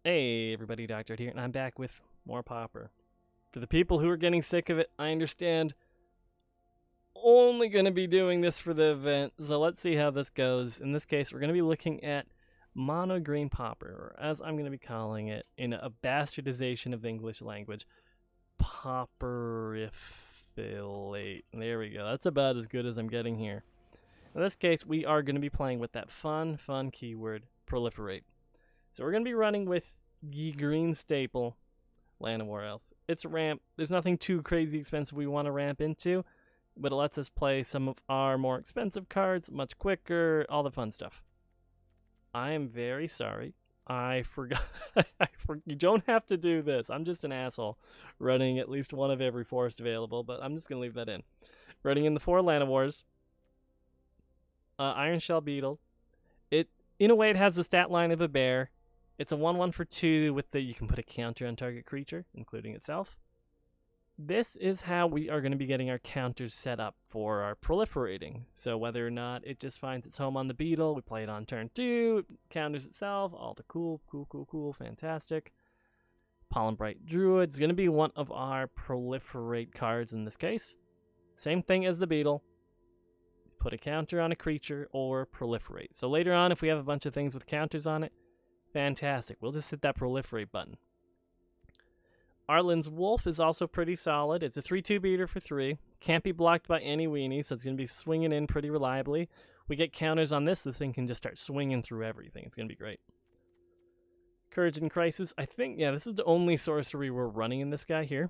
Hey everybody, Doctor here, and I'm back with more Pauper. For the people who are getting sick of it, I understand. Only going to be doing this for the event, so let's see how this goes. In this case, we're going to be looking at mono green Pauper, or as I'm going to be calling it in a bastardization of the English language, Pauperifilate. There we go. That's about as good as I'm getting here. In this case, we are going to be playing with that fun keyword, Proliferate. So we're going to be running with the green staple, Land of War Elf. It's a ramp. There's nothing too crazy expensive we want to ramp into, but it lets us play some of our more expensive cards much quicker, all the fun stuff. I am very sorry. I forgot. You don't have to do this. I'm just an asshole running at least one of every forest available, but I'm just going to leave that in. Running in the 4 Land of Wars. Iron Shell Beetle. In a way, it has the stat line of a bear. It's a 1/1 for 2 with you can put a counter on target creature, including itself. This is how we are going to be getting our counters set up for our proliferating. So whether or not it just finds its home on the beetle, we play it on turn 2, it counters itself, all the cool, fantastic. Pollen Bright Druid is going to be one of our proliferate cards in this case. Same thing as the beetle. Put a counter on a creature or proliferate. So later on, if we have a bunch of things with counters on it, fantastic. We'll just hit that proliferate button. Arlen's Wolf is also pretty solid. It's a 3/2 beater for 3. Can't be blocked by any weenie, so it's going to be swinging in pretty reliably. We get counters on this, the thing can just start swinging through everything. It's going to be great. Courage in Crisis. I think, yeah, this is the only sorcery we're running in this guy here.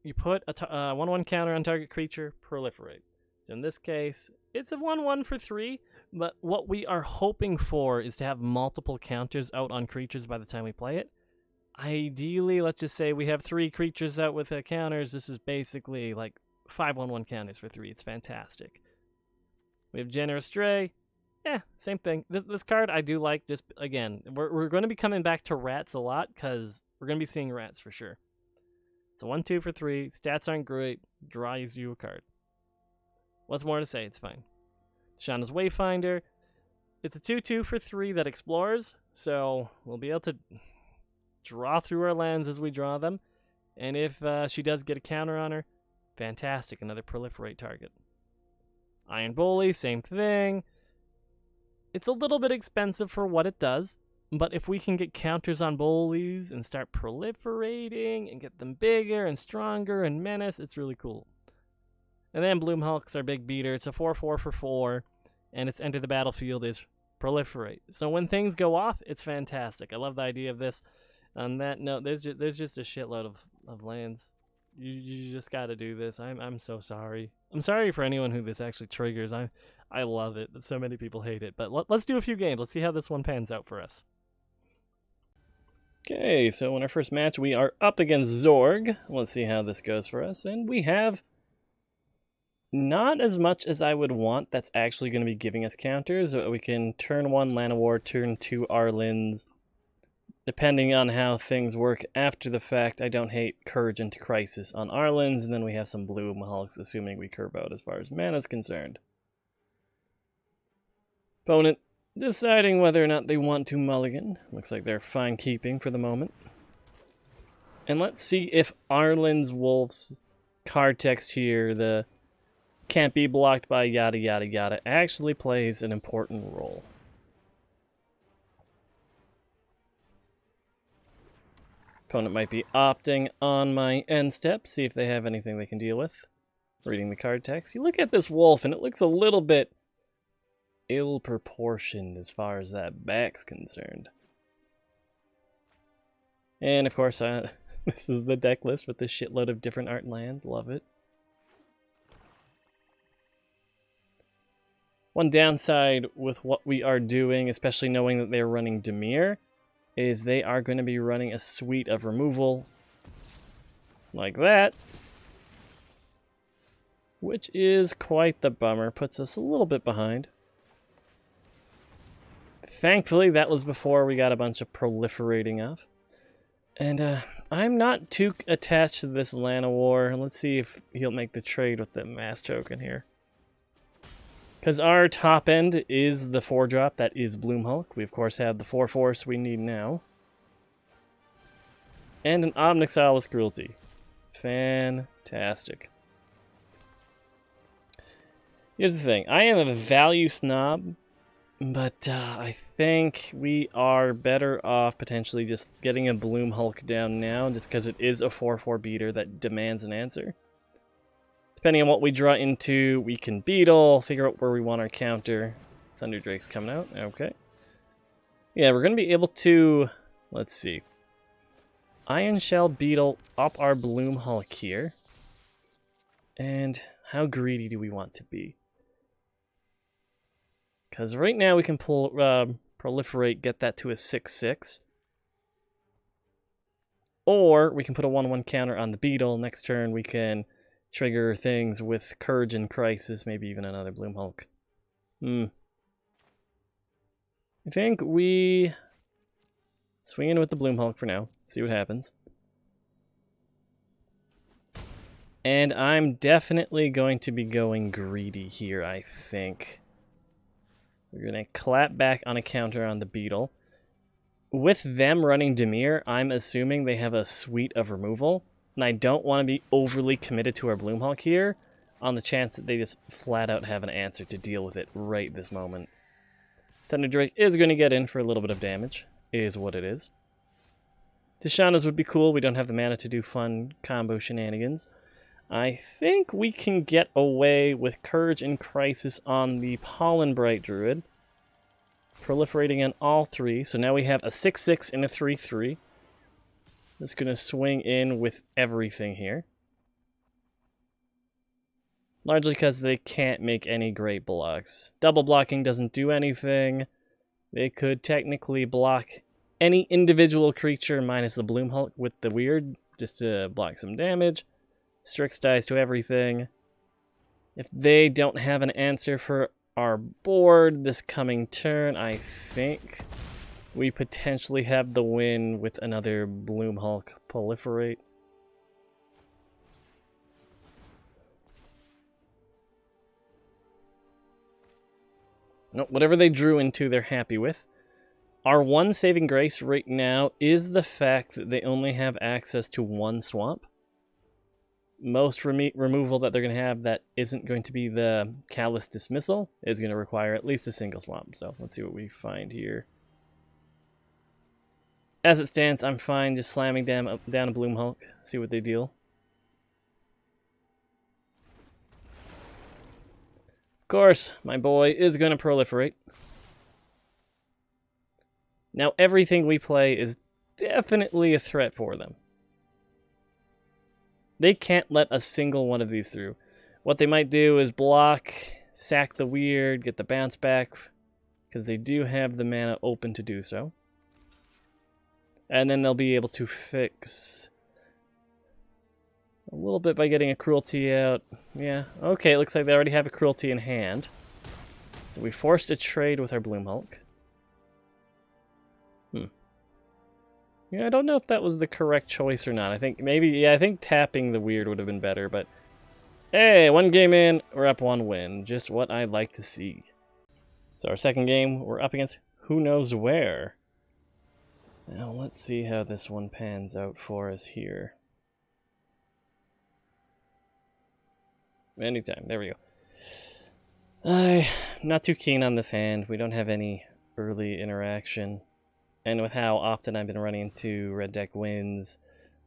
You put a 1/1 counter on target creature, proliferate. So in this case, it's a 1/1 for 3. But what we are hoping for is to have multiple counters out on creatures by the time we play it. Ideally, let's just say we have 3 creatures out with counters. This is basically like 5 1/1 counters for 3. It's fantastic. We have Generous Stray. Yeah, same thing. This card I do like. Just again, we're going to be coming back to rats a lot because we're going to be seeing rats for sure. It's a 1/2 for 3. Stats aren't great. Draws you a card. What's more to say? It's fine. Shauna's Wayfinder. It's a 2/2 for 3 that explores, so we'll be able to draw through our lands as we draw them. And if she does get a counter on her, fantastic, another proliferate target. Iron Bully, same thing. It's a little bit expensive for what it does, but if we can get counters on bullies and start proliferating and get them bigger and stronger and menace, it's really cool. And then Bloom Hulk's our big beater. It's a 4/4 for 4, and its enter the battlefield is proliferate. So when things go off, it's fantastic. I love the idea of this. On that note, there's just a shitload of lands. You just got to do this. I'm so sorry. I'm sorry for anyone who this actually triggers. I love it, but so many people hate it. But let's do a few games. Let's see how this one pans out for us. Okay, so in our first match, we are up against Zorg. Let's see how this goes for us. And we have not as much as I would want that's actually going to be giving us counters. We can turn 1 Land of War, turn 2 Arlen's. Depending on how things work after the fact, I don't hate Courage into Crisis on Arlen's, and then we have some Bloom Hulks, assuming we curve out as far as mana is concerned. Opponent deciding whether or not they want to mulligan. Looks like they're fine keeping for the moment. And let's see if Arlen's Wolf's card text here, the can't be blocked by yada yada yada, actually plays an important role. Opponent might be opting on my end step, see if they have anything they can deal with. Reading the card text. You look at this wolf and it looks a little bit ill-proportioned as far as that back's concerned. And of course, this is the deck list with this shitload of different art lands. Love it. One downside with what we are doing, especially knowing that they're running Dimir, is they are going to be running a suite of removal like that, which is quite the bummer. Puts us a little bit behind. Thankfully, that was before we got a bunch of proliferating off. And I'm not too attached to this Land of War. Let's see if he'll make the trade with the mass token here. Because our top end is the 4-drop, that is Bloom Hulk. We, of course, have the 4 force we need now. And an Omnixilis Cruelty. Fantastic. Here's the thing. I am a value snob, but I think we are better off potentially just getting a Bloom Hulk down now, just because it is a 4/4 beater that demands an answer. Depending on what we draw into, we can Beetle, figure out where we want our counter. Thunder Drake's coming out. Okay. Yeah, we're going to be able to, let's see, Iron Shell Beetle up our Bloom Hulk here. And how greedy do we want to be? Because right now we can pull Proliferate, get that to a 6/6. Or we can put a 1/1 counter on the Beetle. Next turn we can trigger things with Courage and Crisis, maybe even another Bloom Hulk. I think we swing in with the Bloom Hulk for now, see what happens. And I'm definitely going to be going greedy here, I think. We're going to clap back on a counter on the Beetle. With them running Dimir, I'm assuming they have a suite of removal. And I don't want to be overly committed to our Bloom Hulk here, on the chance that they just flat out have an answer to deal with it right this moment. Thunder Drake is going to get in for a little bit of damage, is what it is. Tishana's would be cool, we don't have the mana to do fun combo shenanigans. I think we can get away with Courage and Crisis on the Pollen Bright Druid. Proliferating on all three, so now we have a 6/6 and a 3/3. That's going to swing in with everything here. Largely because they can't make any great blocks. Double blocking doesn't do anything. They could technically block any individual creature minus the Bloom Hulk with the weird, just to block some damage. Strix dies to everything. If they don't have an answer for our board this coming turn, I think we potentially have the win with another Bloom Hulk Proliferate. No, whatever they drew into, they're happy with. Our one saving grace right now is the fact that they only have access to one swamp. Most removal that they're going to have that isn't going to be the Callous Dismissal is going to require at least a single swamp. So let's see what we find here. As it stands, I'm fine just slamming down a Bloom Hulk. See what they deal. Of course, my boy is going to Proliferate. Now everything we play is definitely a threat for them. They can't let a single one of these through. What they might do is block, sack the weird, get the bounce back, because they do have the mana open to do so. And then they'll be able to fix a little bit by getting a Cruelty out. Yeah, okay, it looks like they already have a Cruelty in hand. So we forced a trade with our Bloom Hulk. Yeah, I don't know if that was the correct choice or not. I think maybe, yeah, I think tapping the weird would have been better, but hey, one game in, we're up one win. Just what I'd like to see. So our second game, we're up against who knows where. Now let's see how this one pans out for us here. Anytime, there we go. I'm not too keen on this hand. We don't have any early interaction. And with how often I've been running into red deck wins,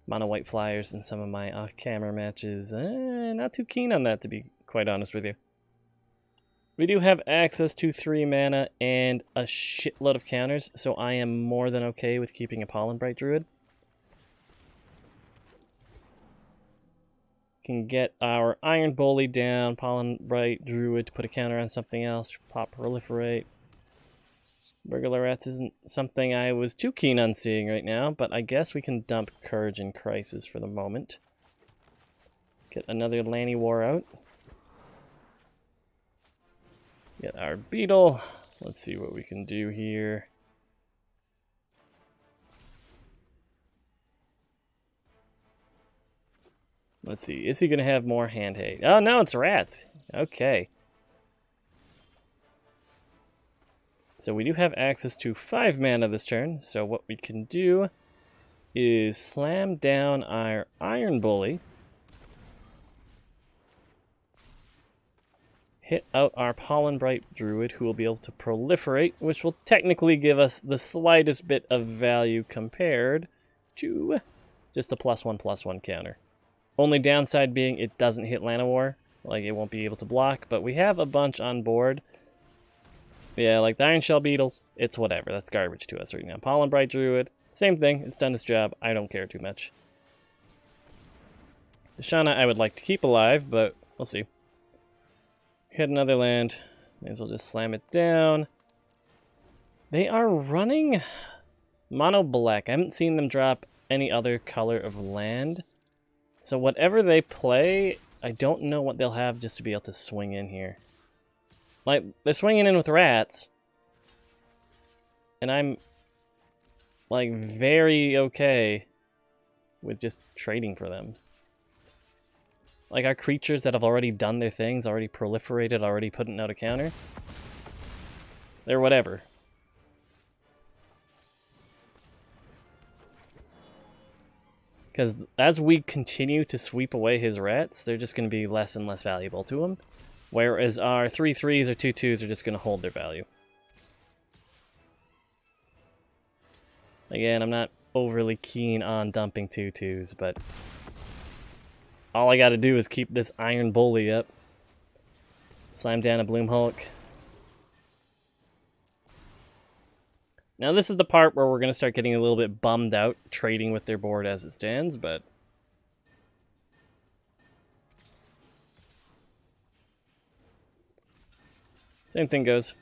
mono white flyers in some of my off-camera matches, not too keen on that, to be quite honest with you. We do have access to 3 mana and a shitload of counters, so I am more than okay with keeping a Pollen Bright Druid. Can get our Iron Bully down, Pollen Bright Druid to put a counter on something else, pop Proliferate. Burglar Rats isn't something I was too keen on seeing right now, but I guess we can dump Courage and Crisis for the moment. Get another Lanny War out. Get our Beetle. Let's see what we can do here. Let's see, is he going to have more hand hate? Oh no, it's Rats. Okay. So we do have access to 5 mana this turn, so what we can do is slam down our Iron Bully. Hit out our Pollen Bright Druid, who will be able to proliferate, which will technically give us the slightest bit of value compared to just a +1/+1 counter. Only downside being it doesn't hit Llanowar, like it won't be able to block, but we have a bunch on board. Yeah, like the Iron Shell Beetle, it's whatever, that's garbage to us right now. Pollen Bright Druid, same thing, it's done its job, I don't care too much. Tishana I would like to keep alive, but we'll see. Hit another land, may as well just slam it down. They are running mono black. I haven't seen them drop any other color of land. So whatever they play, I don't know what they'll have just to be able to swing in here. Like, they're swinging in with rats. And I'm, like, very okay with just trading for them. Like, our creatures that have already done their things, already proliferated, already putting out a counter, they're whatever. Because as we continue to sweep away his rats, they're just going to be less and less valuable to him. Whereas our 3/3s or 2/2s are just going to hold their value. Again, I'm not overly keen on dumping 2/2s, but all I got to do is keep this Iron Bully up. Slam down a Bloom Hulk. Now this is the part where we're going to start getting a little bit bummed out trading with their board as it stands, but same thing goes.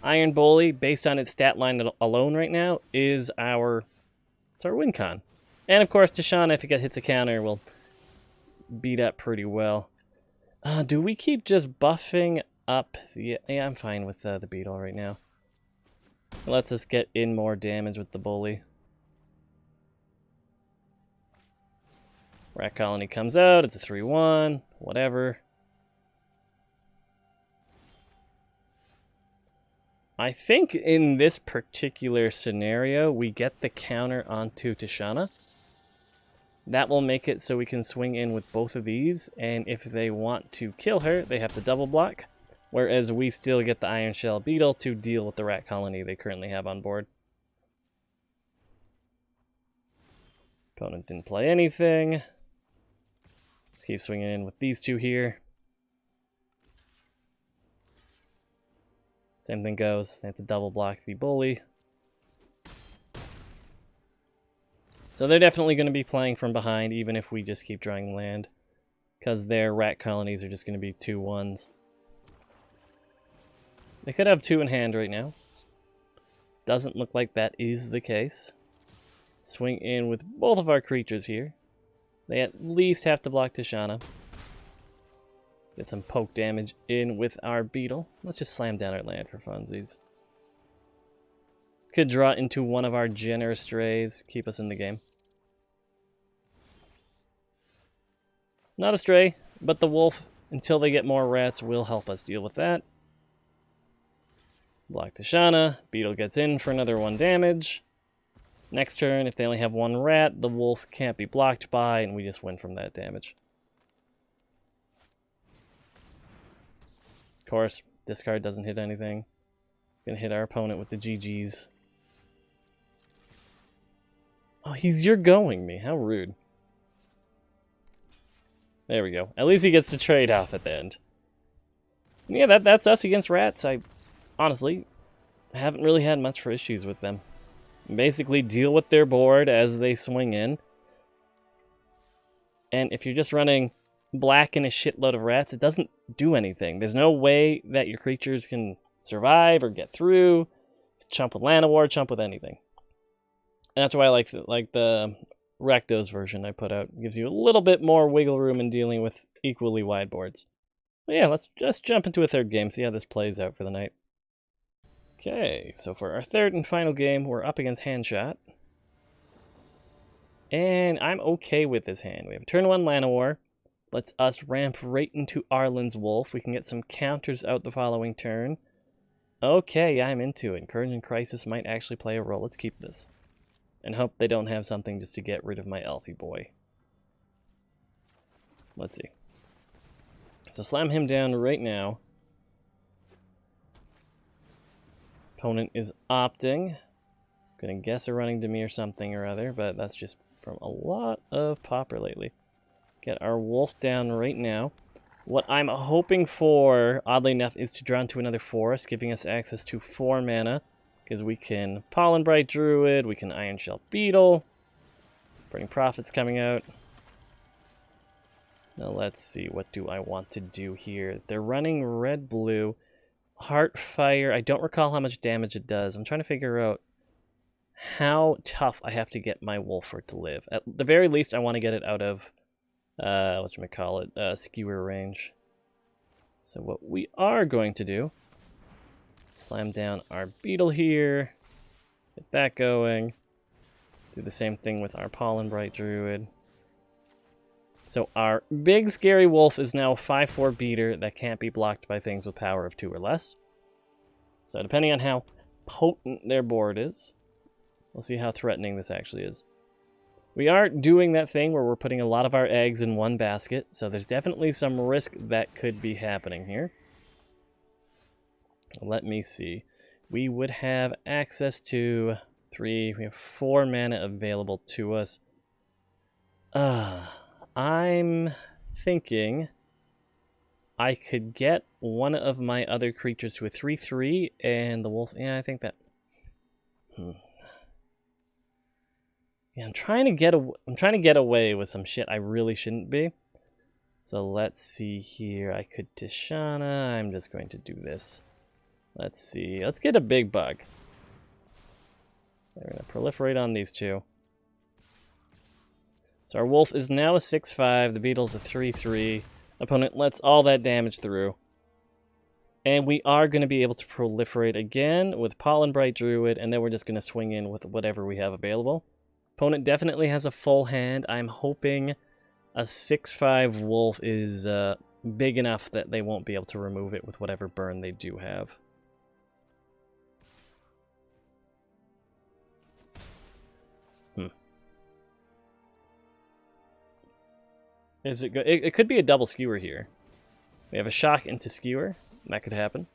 Iron Bully, based on its stat line alone right now, is our win con. And of course, Tishana, if it hits a counter, will beat up pretty well. Do we keep just buffing up? Yeah, I'm fine with the Beetle right now. It lets us get in more damage with the Bully. Rat Colony comes out, it's a 3/1, whatever. I think in this particular scenario, we get the counter onto Tishana. That will make it so we can swing in with both of these, and if they want to kill her, they have to double block, whereas we still get the Iron Shell Beetle to deal with the Rat Colony they currently have on board. Opponent didn't play anything. Let's keep swinging in with these two here. Same thing goes, they have to double block the Bully. So they're definitely going to be playing from behind, even if we just keep drawing land, because their Rat Colonies are just going to be 2/1s. They could have 2 in hand right now. Doesn't look like that is the case. Swing in with both of our creatures here. They at least have to block Tishana. Get some poke damage in with our Beetle. Let's just slam down our land for funsies. Could draw into one of our generous strays, keep us in the game. Not a stray, but the wolf, until they get more rats, will help us deal with that. Block Tishana, Beetle gets in for another 1 damage. Next turn, if they only have 1 rat, the wolf can't be blocked by, and we just win from that damage. Of course, this card doesn't hit anything. It's going to hit our opponent with the GGs. Oh, you're going me. How rude. There we go. At least he gets to trade off at the end. Yeah, that's us against rats. I honestly haven't really had much for issues with them. Basically deal with their board as they swing in. And if you're just running black and a shitload of rats, it doesn't do anything. There's no way that your creatures can survive or get through. Chump with Llanowar, chump with anything. And that's why I like the Rakdos version I put out. It gives you a little bit more wiggle room in dealing with equally wide boards. But yeah, let's just jump into a third game, see how this plays out for the night. Okay, so for our third and final game, we're up against Handshot. And I'm okay with this hand. We have turn 1 Llanowar. Lets us ramp right into Arlen's Wolf. We can get some counters out the following turn. Okay, I'm into it. Encouraging Crisis might actually play a role. Let's keep this. And hope they don't have something just to get rid of my Elfie boy. Let's see. So slam him down right now. Opponent is opting. Gonna guess a running Dimir something or other, but that's just from a lot of Pauper lately. Get our wolf down right now. What I'm hoping for, oddly enough, is to draw into another forest, giving us access to 4 mana. Because we can Pollen Bright Druid, we can Iron Shell Beetle. Burning Prophet's coming out. Now let's see, what do I want to do here? They're running red-blue. Heartfire, I don't recall how much damage it does. I'm trying to figure out how tough I have to get my wolf for it to live. At the very least, I want to get it out of, skewer range. So what we are going to do, slam down our beetle here, get that going, do the same thing with our Pollen Bright Druid. So our big scary wolf is now a 5/4 beater that can't be blocked by things with power of 2 or less. So depending on how potent their board is, we'll see how threatening this actually is. We are doing that thing where we're putting a lot of our eggs in one basket, so there's definitely some risk that could be happening here. Let me see. We would have access to 3, we have 4 mana available to us. I'm thinking I could get one of my other creatures to a 3/3 and the wolf. Yeah, I think that. Yeah, I'm trying to get away with some shit I really shouldn't be. So let's see here. I could Tishana. I'm just going to do this. Let's see. Let's get a big bug. They're going to proliferate on these 2. So our wolf is now a 6/5. The beetle's a 3/3. Opponent lets all that damage through. And we are going to be able to proliferate again with Pollen Bright Druid, and then we're just going to swing in with whatever we have available. Opponent definitely has a full hand. I'm hoping a 6/5 wolf is big enough that they won't be able to remove it with whatever burn they do have. Is it good? It could be a double skewer here. We have a shock into skewer. That could happen.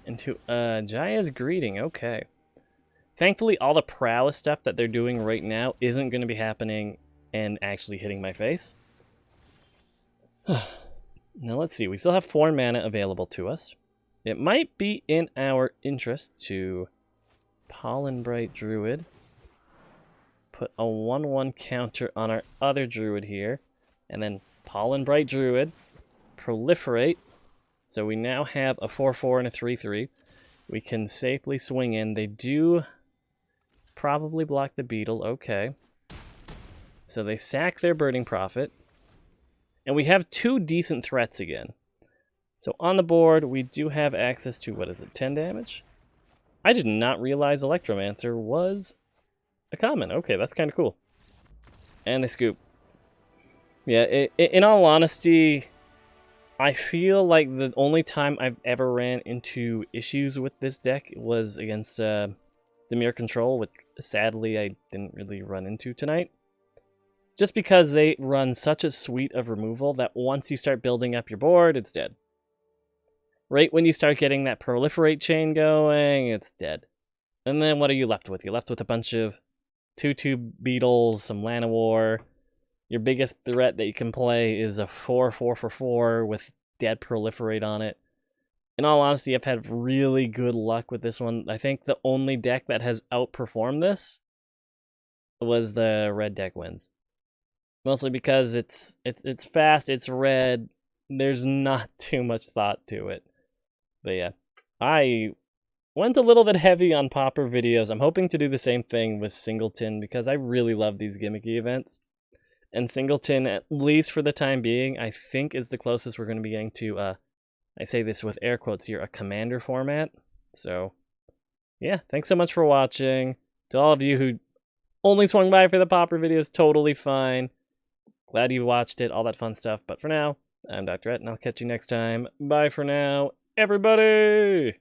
Into Jaya's Greeting. Okay. Thankfully, all the prowess stuff that they're doing right now isn't going to be happening and actually hitting my face. Now let's see. We still have 4 mana available to us. It might be in our interest to Pollen Bright Druid. Put a 1/1 counter on our other Druid here. And then Pollen Bright Druid. Proliferate. So we now have a 4/4 and a 3/3. We can safely swing in. They do probably block the beetle. Okay. So they sack their Burning Prophet. And we have 2 decent threats again. So on the board, we do have access to, what is it, 10 damage? I did not realize Electromancer was a common. Okay, that's kind of cool. And they scoop. Yeah, in all honesty, I feel like the only time I've ever ran into issues with this deck was against Dimir Control, which sadly I didn't really run into tonight. Just because they run such a suite of removal that once you start building up your board, it's dead. Right when you start getting that Proliferate chain going, it's dead. And then what are you left with? You're left with a bunch of 2/2 beetles, some Llanowar. Your biggest threat that you can play is a 4/4/4 with dead Proliferate on it. In all honesty, I've had really good luck with this one. I think the only deck that has outperformed this was the red deck wins. Mostly because it's fast, it's red, there's not too much thought to it. But yeah, I went a little bit heavy on Pauper videos. I'm hoping to do the same thing with Singleton because I really love these gimmicky events. And Singleton, at least for the time being, I think is the closest we're going to be getting to, I say this with air quotes here, a commander format. So, yeah, thanks so much for watching. To all of you who Only swung by for the Pauper video is totally fine. Glad you watched it, all that fun stuff. But for now, I'm Dr. Ed, and I'll catch you next time. Bye for now, everybody!